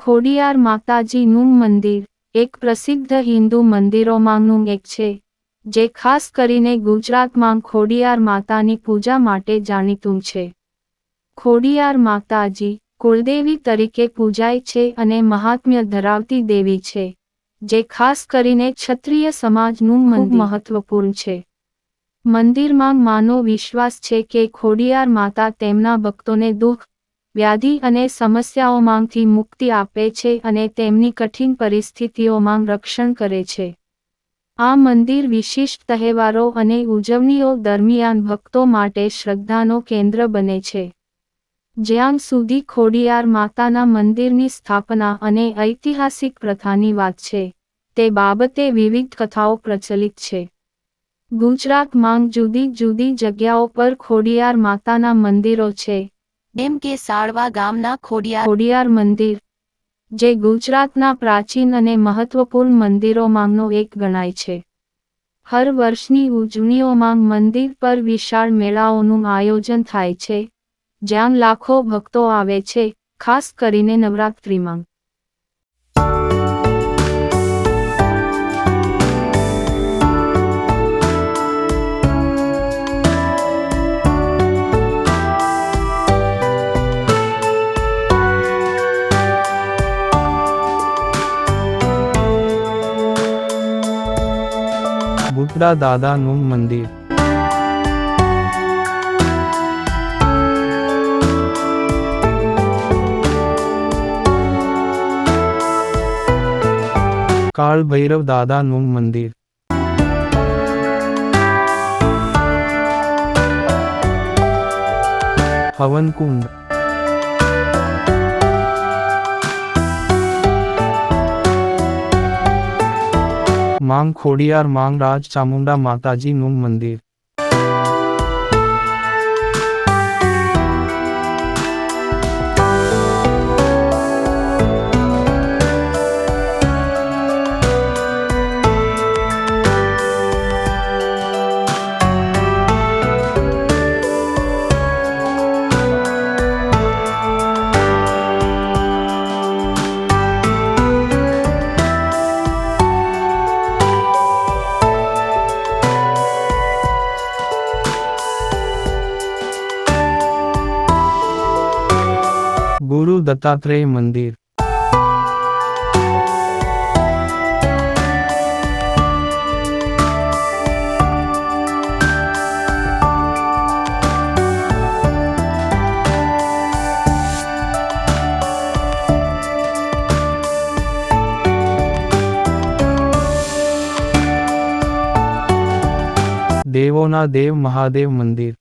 ખોડિયાર માતાજીનું મંદિર એક પ્રસિદ્ધ હિન્દુ મંદિરોમાંનું એક છે, જે ખાસ કરીને ગુજરાતમાં ખોડિયાર માતાની પૂજા માટે જાણીતું છે. ખોડિયાર માતાજી કુળદેવી તરીકે પૂજાય છે અને મહાત્મ્ય ધરાવતી દેવી છે, જે ખાસ કરીને ક્ષત્રિય સમાજનું મહત્વપૂર્ણ છે. મંદિરમાં માનો વિશ્વાસ છે કે ખોડિયાર માતા તેમના ભક્તોને દુઃખ, વ્યાધિ અને સમસ્યાઓમાંથી મુક્તિ આપે છે અને તેમની કઠિન પરિસ્થિતિઓમાં રક્ષણ કરે છે. આ મંદિર વિશિષ્ટ તહેવારો અને ઉજવણીઓ દરમિયાન ભક્તો માટે શ્રદ્ધાનો કેન્દ્ર બને છે. જ્યાં સુધી ખોડિયાર માતાના મંદિરની સ્થાપના અને ઐતિહાસિક પ્રથાની વાત છે, તે બાબતે વિવિધ કથાઓ પ્રચલિત છે. ગુજરાતમાં જુદી જુદી જગ્યાઓ પર ખોડિયાર માતાના મંદિરો છે, જેમ કે સાળવા ગામના ખોડિયાર મંદિર, જે ગુજરાતના પ્રાચીન અને મહત્વપૂર્ણ મંદિરોમાંનો એક ગણાય છે. હર વર્ષની ઉજવણીઓમાં મંદિર પર વિશાળ મેળાઓનું આયોજન થાય છે, જ્યાં લાખો ભક્તો આવે છે, ખાસ કરીને નવરાત્રિમાં. બુટડા દાદાનું મંદિર. કાળ ભૈરવ દાદાનું મંદિર. હવનકુંડ. માંગ ખોડિયાર માંગ રાજ ચામુંડા માતાજીનું મંદિર. ગુરુ દત્તાત્રેય મંદિર. દેવોના દેવ મહાદેવ મંદિર.